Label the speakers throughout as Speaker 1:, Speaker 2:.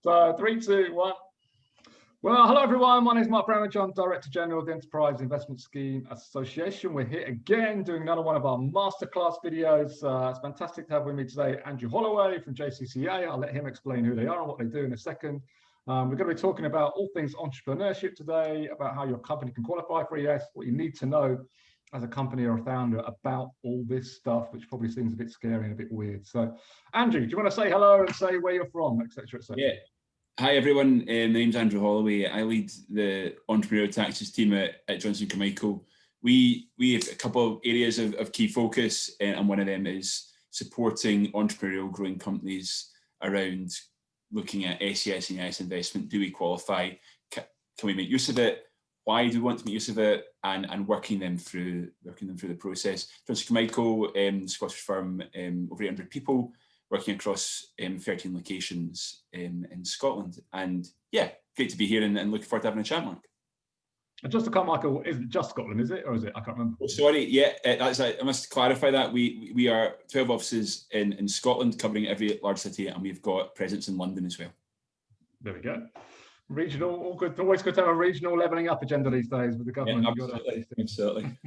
Speaker 1: So 3, 2, 1. Well, hello everyone. My name is Mark Bramage. I'm Director General of the Enterprise Investment Scheme Association. We're here again doing another one of our masterclass videos. It's fantastic to have with me today Andrew Holloway from JCCA. I'll let him explain who they are and what they do in a second. We're going to be talking about all things entrepreneurship today, about how your company can qualify for ES, what you need to know as a company or a founder about all this stuff, which probably seems a bit scary and a bit weird. So, Andrew, do you want to say hello and say where you're from, etc., etc.?
Speaker 2: Yeah. Hi everyone, my name's Andrew Holloway. I lead the entrepreneurial taxes team at Johnson Carmichael. We have a couple of areas of key focus, and one of them is supporting entrepreneurial growing companies around looking at SES and EIS investment. Do we qualify? Can we make use of it? Why do we want to make use of it? And working them through the process. Johnson Carmichael, Scottish firm, over 800 people, working across 13 locations in Scotland. And yeah, great to be here and looking forward to having a chat, Mark.
Speaker 1: And just to come, Michael, isn't just Scotland, is it? Or is it? I can't remember.
Speaker 2: Oh, sorry, yeah, I must clarify that. We are 12 offices in Scotland, covering every large city, and we've got presence in London as well.
Speaker 1: There we go. Regional, all good. Always good to have a regional levelling up agenda these days with the government.
Speaker 2: Yeah, absolutely.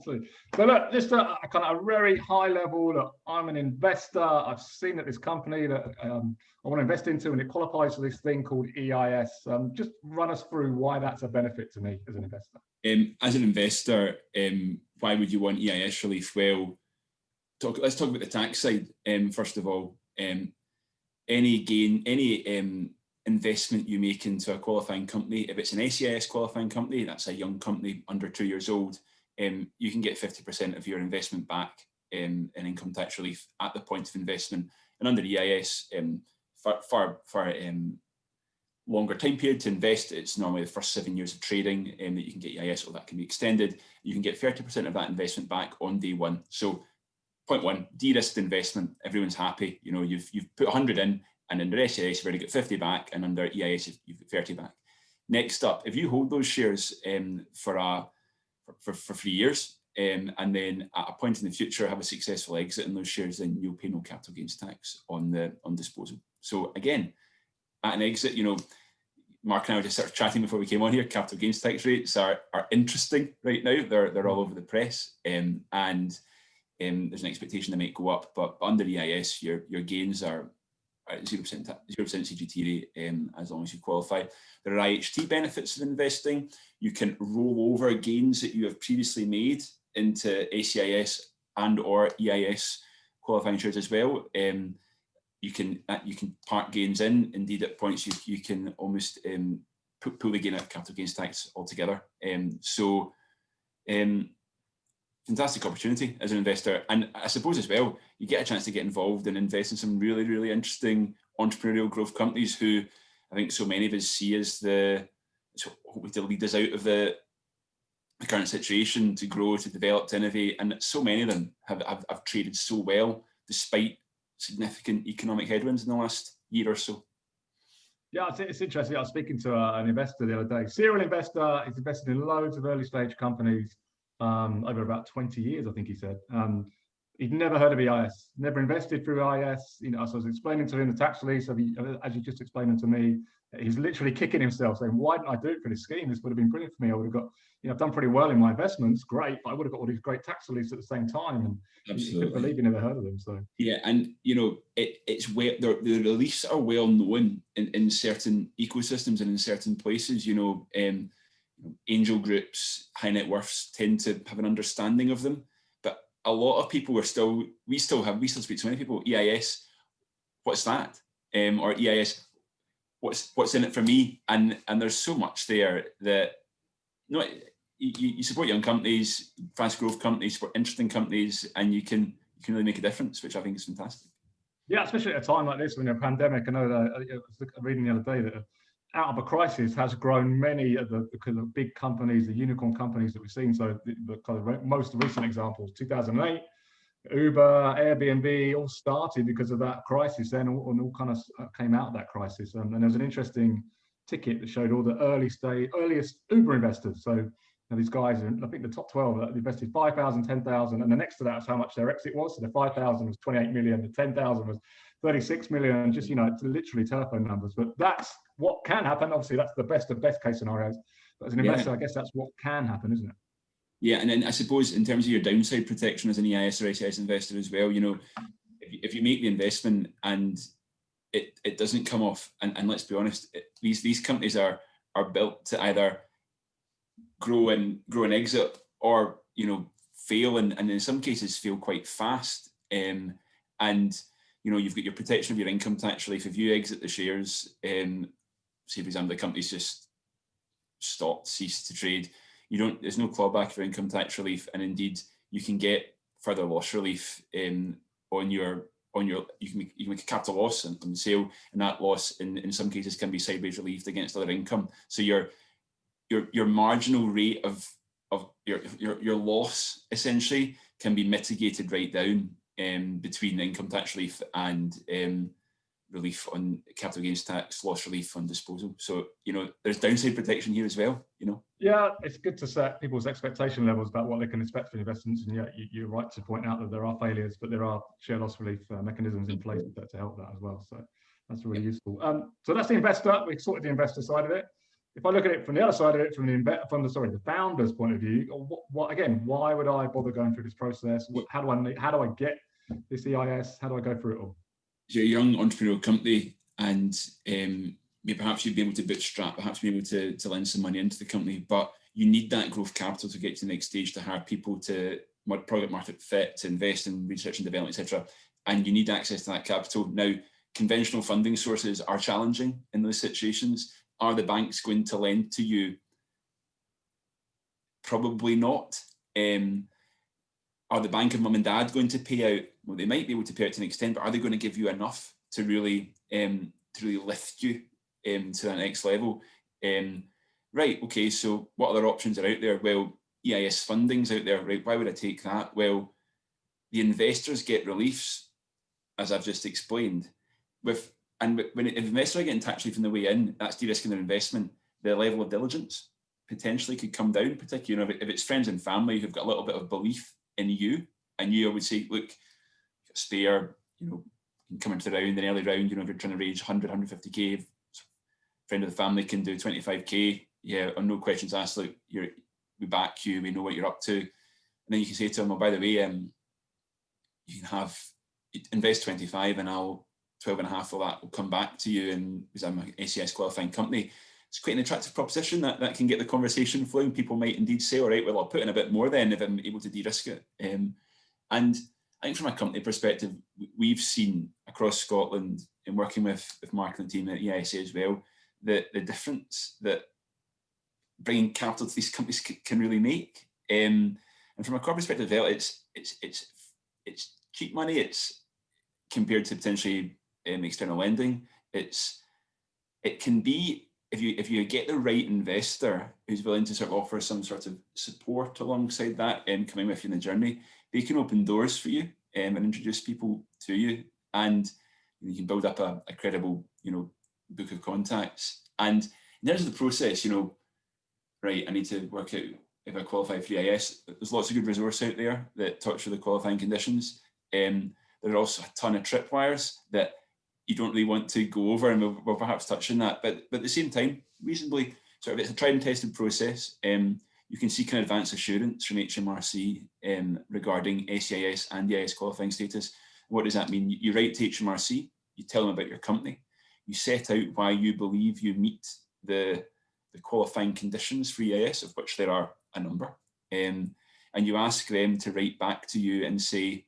Speaker 1: So look, just a kind of a very high level. Look, I'm an investor. I've seen that this company that I want to invest into, and it qualifies for this thing called EIS. Just run us through why that's a benefit to me as an investor.
Speaker 2: As an investor, why would you want EIS relief? Well, let's talk about the tax side. First of all, any investment you make into a qualifying company, if it's an SEIS qualifying company, that's a young company under 2 years old. You can get 50% of your investment back in income tax relief at the point of investment. And under EIS, far longer time period to invest, it's normally the first 7 years of trading that you can get EIS, or that can be extended. You can get 30% of that investment back on day one. So point one, de-risked investment, everyone's happy. You know, you've put 100 in, and under SEIS, you've already got 50 back, and under EIS, you've got 30 back. Next up, if you hold those shares for 3 years, and then at a point in the future have a successful exit in those shares, then you'll pay no capital gains tax on disposal. So again, at an exit, you know, Mark and I were just sort of chatting before we came on here. Capital gains tax rates are interesting right now. They're all over the press, and there's an expectation they might go up. But under EIS, your gains are 0% CGT rate as long as you qualify. There are IHT benefits of investing. You can roll over gains that you have previously made into ACIS and or EIS qualifying shares as well. You can park gains in. Indeed, at points you can almost pull the gain out of capital gains tax altogether. Fantastic opportunity as an investor. And I suppose as well, you get a chance to get involved and invest in some really, really interesting entrepreneurial growth companies who I think so many of us see as hoping to lead us out of the current situation, to grow, to develop, to innovate. And so many of them have traded so well despite significant economic headwinds in the last year or so.
Speaker 1: Yeah, it's interesting. I was speaking to an investor the other day. Serial investor. He's invested in loads of early stage companies over about 20 years, I think he said. He'd never heard of EIS, never invested through EIS. You know, so I was explaining to him the tax relief, as you just explained it to me. He's literally kicking himself, saying, "Why didn't I do it for this scheme? This would have been brilliant for me. I would have got, you know, I've done pretty well in my investments, great, but I would have got all these great tax reliefs at the same time." And he couldn't believe he never heard of them. So
Speaker 2: yeah, and you know, it's where the reliefs are well known in certain ecosystems and in certain places. You know, angel groups, high net worths tend to have an understanding of them, but a lot of people we still speak to many people. EIS, what's that? Or EIS, what's in it for me? And there's so much there that you support young companies, fast growth companies, support interesting companies, and you can really make a difference, which I think is fantastic.
Speaker 1: Yeah, especially at a time like this when a pandemic. I know that I was reading the other day that out of a crisis has grown many of the big companies, the unicorn companies that we've seen. So the kind of most recent examples, 2008, Uber, Airbnb, all started because of that crisis then, and all kind of came out of that crisis. And there's an interesting ticket that showed all the earliest Uber investors. So And these guys, I think the top 12 invested 5,000, 10,000, and the next to that is how much their exit was. So the 5,000 was 28 million, the 10,000 was 36 million, just, it's literally telephone numbers, but that's what can happen. Obviously, that's the best of best case scenarios. But as an investor, I guess that's what can happen, isn't it?
Speaker 2: Yeah, and then I suppose in terms of your downside protection as an EIS or SES investor as well, if you make the investment and it doesn't come off, and let's be honest, these companies are built to either grow and exit, or fail, and in some cases fail quite fast. And you've got your protection of your income tax relief if you exit the shares. Say for example the company's just ceased to trade. There's no clawback for income tax relief, and indeed you can get further loss relief on your you can make a capital loss on the sale, and that loss in some cases can be sideways relieved against other income. So your marginal rate of your loss essentially can be mitigated right down between income tax relief and relief on capital gains tax, loss relief on disposal. So there's downside protection here as well.
Speaker 1: Yeah, it's good to set people's expectation levels about what they can expect for investments. And yeah, you're right to point out that there are failures, but there are share loss relief mechanisms in place to help that as well. So that's really useful. So that's the investor. We've sorted the investor side of it. If I look at it from the other side of it, from the founder's point of view, why would I bother going through this process? How do I get this EIS? How do I go through it all?
Speaker 2: So you're a young entrepreneurial company, and perhaps you'd be able to bootstrap, perhaps be able to lend some money into the company, but you need that growth capital to get to the next stage, to hire people, to product market fit, to invest in research and development, etc. And you need access to that capital. Now, conventional funding sources are challenging in those situations. Are the banks going to lend to you? Probably not. Are the bank of mum and dad going to pay out? Well, they might be able to pay out to an extent, but are they going to give you enough to really lift you to that next level? Right, okay, so what other options are out there? Well, EIS funding's out there, right? Why would I take that? Well, the investors get reliefs, as I've just explained. When investors are getting tax relief on the way in, that's de-risking their investment. The level of diligence potentially could come down, particularly if it's friends and family who've got a little bit of belief in you, and you would say, look, spare, you can come into the round, an early round, if you're trying to raise 100, 150k, friend of the family can do 25k, yeah, or no questions asked, look, we back you, we know what you're up to. And then you can say to them, well, by the way, you can invest 25 and I'll 12 and a half of that will come back to you, and because I'm an SES qualifying company. It's quite an attractive proposition that can get the conversation flowing. People might indeed say, all right, well, I'll put in a bit more then if I'm able to de-risk it. And I think from a company perspective, we've seen across Scotland, in working with Mark and the team at EISA as well, the difference that bringing capital to these companies can really make. And from a corporate perspective, well, it's cheap money. It's compared to potentially external lending. It can be, if you get the right investor who's willing to sort of offer some sort of support alongside that and coming with you in the journey, they can open doors for you and introduce people to you, and you can build up a credible book of contacts. And in terms of the process, right, I need to work out if I qualify for EIS. There's lots of good resource out there that talks through the qualifying conditions. There are also a ton of tripwires that you don't really want to go over, and we'll perhaps touch on that. But at the same time, reasonably, it's a tried and tested process. You can seek an advance assurance from HMRC regarding SEIS and EIS qualifying status. What does that mean? You write to HMRC, you tell them about your company, you set out why you believe you meet the qualifying conditions for EIS, of which there are a number, and you ask them to write back to you and say,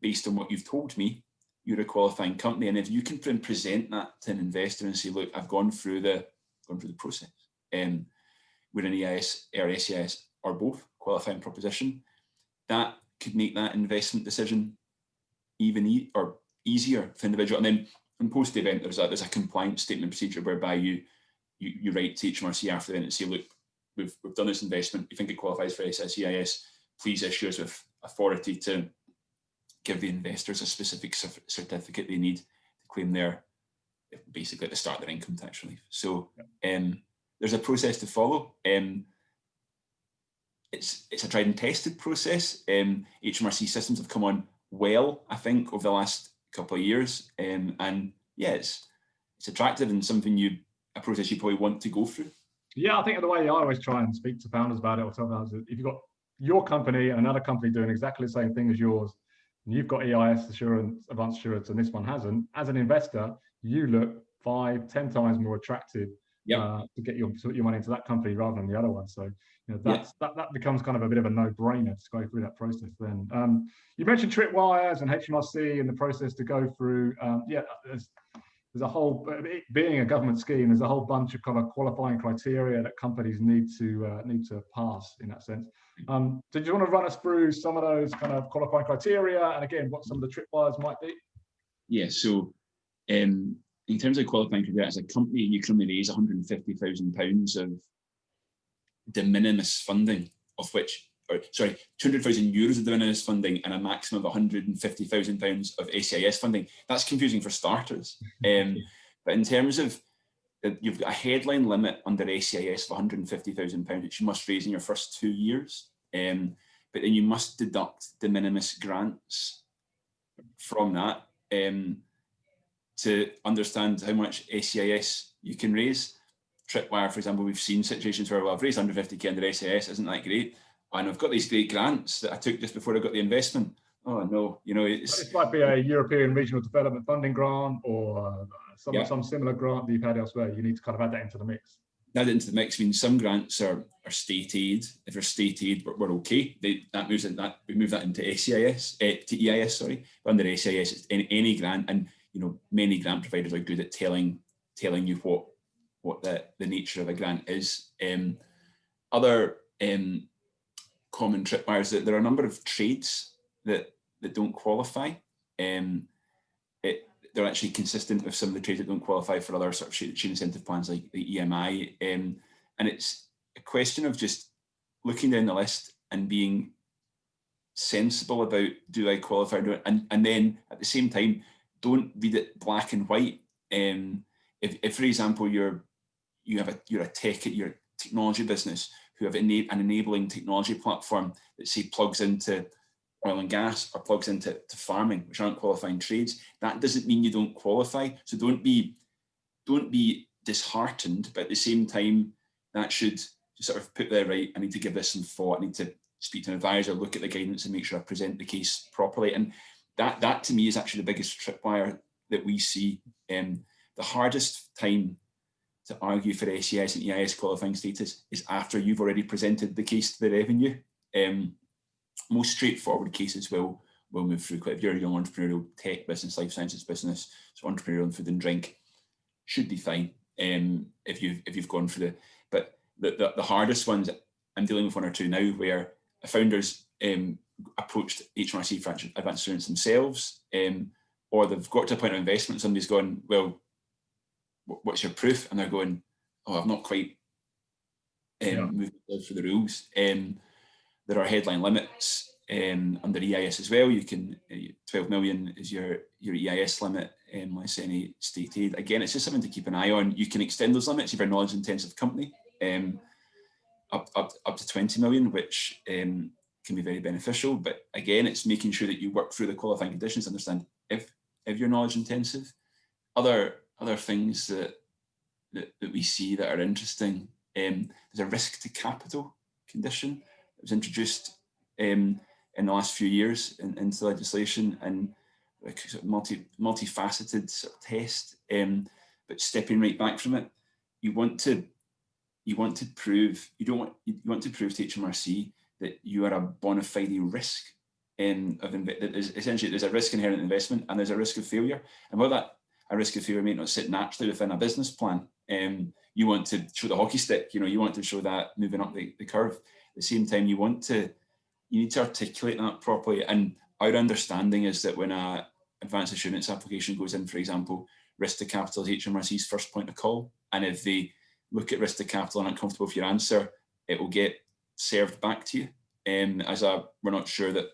Speaker 2: based on what you've told me, you're a qualifying company. And if you can present that to an investor and say, look, I've gone through the process, we're an EIS or SEIS or both qualifying proposition, that could make that investment decision even easier for the individual. And then in post-event, there's a compliance statement procedure whereby you write to HMRC after the event and say, look, we've done this investment, we think it qualifies for SEIS, please issue us with authority to give the investors a specific certificate they need to claim basically at the start of their income tax relief. So there's a process to follow. It's a tried and tested process. HMRC systems have come on well, I think, over the last couple of years. And yeah, it's attractive and something a process you probably want to go through.
Speaker 1: Yeah, I think the way I always try and speak to founders about it, or tell founders, if you've got your company and another company doing exactly the same thing as yours, and you've got EIS assurance, advanced assurance, and this one hasn't, as an investor, you look 5-10 times more attractive to get your money into that company rather than the other one. So that becomes kind of a bit of a no-brainer to go through that process. Then you mentioned tripwires and HMRC and the process to go through. There's a whole, being a government scheme, there's a whole bunch of kind of qualifying criteria that companies need to pass in that sense. Did you want to run us through some of those kind of qualifying criteria, and again, what some of the tripwires might be?
Speaker 2: Yeah, so in terms of qualifying criteria, as a company, you can only raise £150,000 of de minimis funding, of which, 200,000 euros of de minimis funding and a maximum of £150,000 of ACIS funding. That's confusing for starters. But in terms of, you've got a headline limit under ACIS of £150,000 which you must raise in your first 2 years. But then you must deduct de minimis grants from that to understand how much ACIS you can raise. Tripwire, for example, we've seen situations where, well, I've raised 150k under ACIS, isn't that great? And I've got these great grants that I took just before I got the investment. Oh no,
Speaker 1: This might be a European Regional Development Funding grant or some similar grant that you've had elsewhere. You need to kind of add that into the mix.
Speaker 2: Add it into the mix. I mean, some grants are state aid. If they're state aid, we're okay. We move that into ACIS, to EIS, sorry. But under ACIS, it's any grant, and many grant providers are good at telling you what the nature of a grant is. Other common tripwires, that there are a number of trades that don't qualify. They're actually consistent with some of the trades that don't qualify for other sort of share incentive plans like the EMI. And it's a question of just looking down the list and being sensible about, do I qualify? And then at the same time, don't read it black and white. If for example, you're a technology business who have an enabling technology platform that say plugs into oil and gas or plugs into farming, which aren't qualifying trades, that doesn't mean you don't qualify. So don't be disheartened, but at the same time, that should sort of put there, right, I need to give this some thought, I need to speak to an advisor, look at the guidance and make sure I present the case properly. And that to me is actually the biggest tripwire that we see. The hardest time to argue for ACIS and EIS qualifying status is after you've already presented the case to the revenue. Most straightforward cases will move through. If you're a young entrepreneurial tech business, life sciences business, so entrepreneurial and food and drink, should be fine if you've gone through but the hardest ones, I'm dealing with one or two now where founders approached HMRC for advanced assurance themselves, or they've got to a point of investment, somebody's gone, well, what's your proof? And they're going, oh, I've not quite moved through the rules. There are headline limits under EIS as well. You can 12 million is your EIS limit, unless any state aid. Again, it's just something to keep an eye on. You can extend those limits if you're a knowledge-intensive company up to 20 million, which can be very beneficial. But again, it's making sure that you work through the qualifying conditions, understand if you're knowledge-intensive. Other things that we see that are interesting. There's a risk to capital condition that was introduced in the last few years into legislation, and like sort of multifaceted sort of test. But stepping right back from it, you want to prove to HMRC that you are a bona fide risk essentially there's a risk inherent in investment and there's a risk of failure. And while that a risk of failure may not sit naturally within a business plan, you want to show the hockey stick, you want to show that moving up the curve. At the same time, you need to articulate that properly. And our understanding is that when a advanced assurance application goes in, for example, risk to capital is HMRC's first point of call. And if they look at risk to capital and aren't comfortable with your answer, it will get served back to you we're not sure that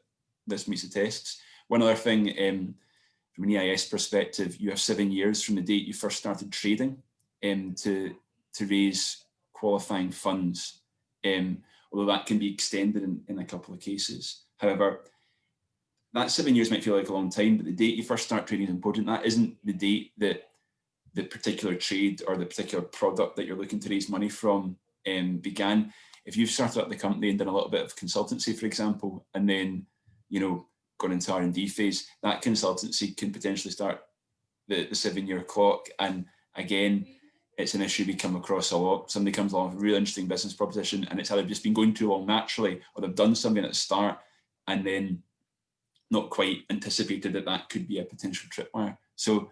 Speaker 2: this meets the tests. One other thing, from an EIS perspective, you have 7 years from the date you first started trading to raise qualifying funds, although that can be extended in a couple of cases. However, that 7 years might feel like a long time, but the date you first start trading is important. That isn't the date that the particular trade or the particular product that you're looking to raise money from began. If you've started up the company and done a little bit of consultancy, for example, and then, gone into R&D phase, that consultancy can potentially start the 7-year clock. And again, it's an issue we come across a lot. Somebody comes along with a really interesting business proposition, and it's either just been going too long naturally, or they've done something at the start and then not quite anticipated that could be a potential tripwire. So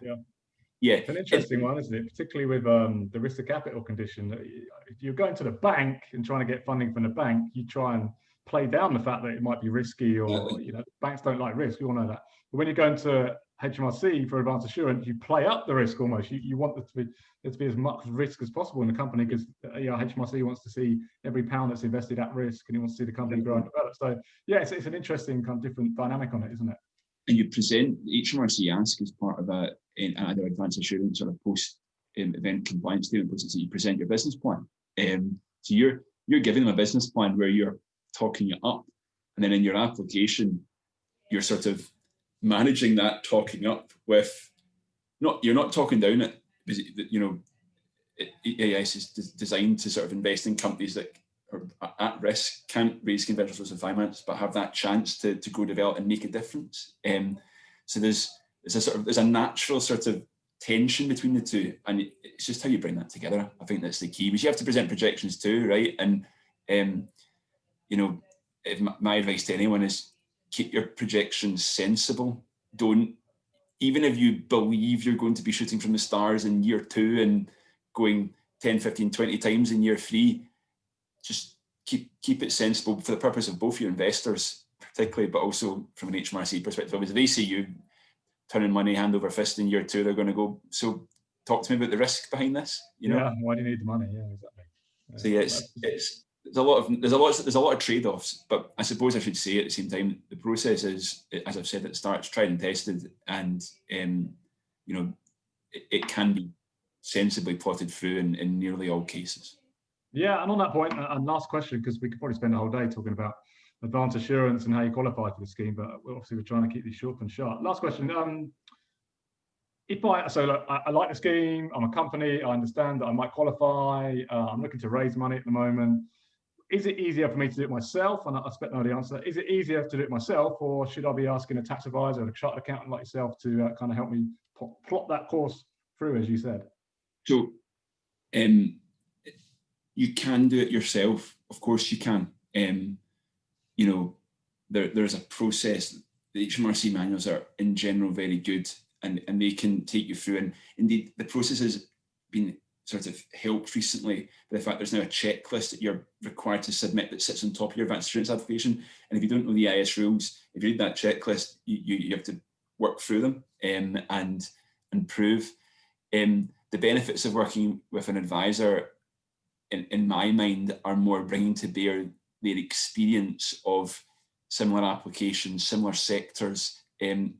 Speaker 2: yeah,
Speaker 1: it's an interesting one, isn't it? Particularly with the risk of capital condition. If you're going to the bank and trying to get funding from the bank, you try and play down the fact that it might be risky, or banks don't like risk. We all know that. But when you go into HMRC for advanced assurance, you play up the risk almost. You want there to be as much risk as possible in the company, because HMRC wants to see every pound that's invested at risk, and he wants to see the company grow and develop. So yeah, it's an interesting kind of different dynamic on it, isn't it?
Speaker 2: And you present HMRC ask as part of that either advanced assurance or a post-event compliance statement process, that you present your business plan. So you're giving them a business plan where you're talking it up, and then in your application, you're sort of managing that talking up with you're not talking down it, because EIS is designed to sort of invest in companies that are at risk, can't raise conventional sources of finance, but have that chance to grow, develop, and make a difference. So there's a natural sort of tension between the two, and it's just how you bring that together. I think that's the key, because you have to present projections too, right? And if my advice to anyone is, keep your projections sensible. Don't, even if you believe you're going to be shooting from the stars in year 2 and going 10, 15, 20 times in year 3, just keep it sensible for the purpose of both your investors, particularly, but also from an HMRC perspective. Obviously, they see you turning money hand over fist in year 2, they're going to go, so talk to me about the risk behind this.
Speaker 1: Yeah, why do you need the money? Yeah, exactly.
Speaker 2: So yeah, there's a lot of trade-offs, but I suppose I should say at the same time, the process is, as I've said at the start, it's tried and tested, and it can be sensibly plotted through in nearly all cases. Yeah,
Speaker 1: and on that point, and last question, because we could probably spend a whole day talking about advanced assurance and how you qualify for the scheme, but obviously we're trying to keep these short and sharp. Last question. I like the scheme, I'm a company, I understand that I might qualify, I'm looking to raise money at the moment. Is it easier for me to do it myself? And I expect no the answer. Is it easier to do it myself, or should I be asking a tax advisor or a chartered accountant like yourself to kind of help me plot that course through, as you said?
Speaker 2: So you can do it yourself. Of course you can. There's a process. The HMRC manuals are in general very good, and they can take you through. And indeed, the process has been sort of helped recently by the fact there's now a checklist that you're required to submit that sits on top of your advanced assurance application. And if you don't know the EIS rules, if you read that checklist, you have to work through them and prove. The benefits of working with an advisor, in my mind, are more bringing to bear their experience of similar applications, similar sectors, and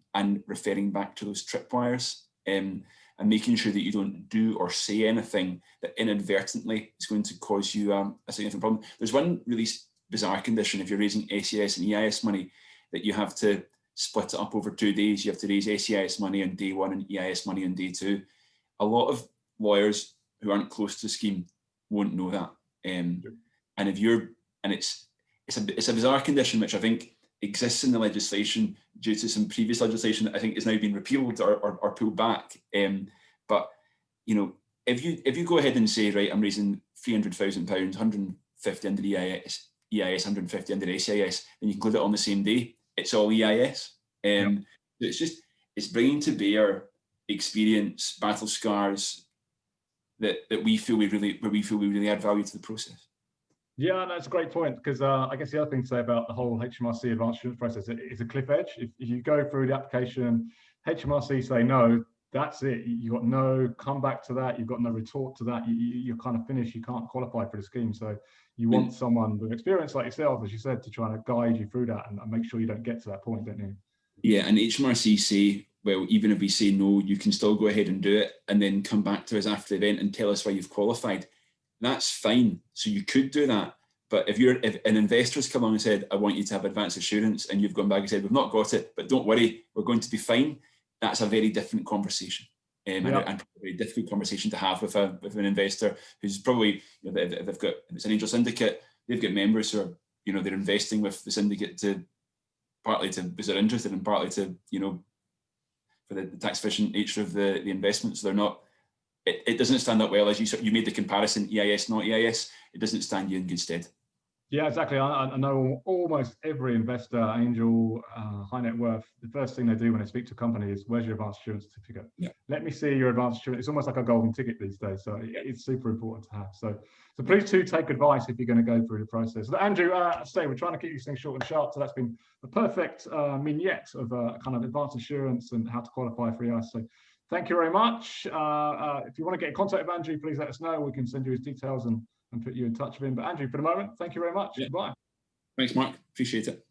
Speaker 2: referring back to those tripwires, and making sure that you don't do or say anything that inadvertently is going to cause you a significant problem. There's one really bizarre condition if you're raising SEIS and EIS money, that you have to split it up over 2 days. You have to raise SEIS money on day 1 and EIS money on day 2. A lot of lawyers who aren't close to the scheme won't know that. It's a bizarre condition which I think exists in the legislation due to some previous legislation that I think is now being repealed or pulled back. But if you go ahead and say, right, I'm raising £300,000, 150 under EIS, 150 under SEIS, then you include it on the same day. It's all EIS. It's bringing to bear experience, battle scars that we feel we really add value to the process.
Speaker 1: Yeah, that's a great point, because I guess the other thing to say about the whole HMRC advanced assurance process is a cliff edge. If you go through the application, HMRC say no, that's it. You've got no come back to that. You've got no retort to that. You're kind of finished. You can't qualify for the scheme. So you want someone with experience like yourself, as you said, to try to guide you through that and make sure you don't get to that point, don't you?
Speaker 2: Yeah, and HMRC say, well, even if we say no, you can still go ahead and do it and then come back to us after the event and tell us why you've qualified. That's fine. So you could do that, But if an investor's come along and said, I want you to have advanced assurance, and you've gone back and said, we've not got it, but don't worry, we're going to be fine, that's a very different conversation. And a very difficult conversation to have with an investor who's probably, if it's an angel syndicate, they've got members who are, they're investing with the syndicate partly because they're interested, and partly to, for the tax efficient nature of the investments. They're not, it doesn't stand up well, as you made the comparison, EIS, not EIS, it doesn't stand you in good stead.
Speaker 1: Yeah, exactly. I know almost every investor, angel, high net worth, the first thing they do when they speak to a company is, where's your advanced assurance certificate?
Speaker 2: Yeah.
Speaker 1: Let me see your advanced assurance. It's almost like a golden ticket these days. So it's super important to have. So please do take advice if you're going to go through the process. So Andrew, we're trying to keep these things short and sharp. So that's been a perfect vignette of kind of advanced assurance and how to qualify for EIS. So thank you very much. If you want to get in contact with Andrew, please let us know. We can send you his details and put you in touch with him. But Andrew, for the moment, thank you very much. Yeah. Goodbye.
Speaker 2: Thanks, Mark. Appreciate it.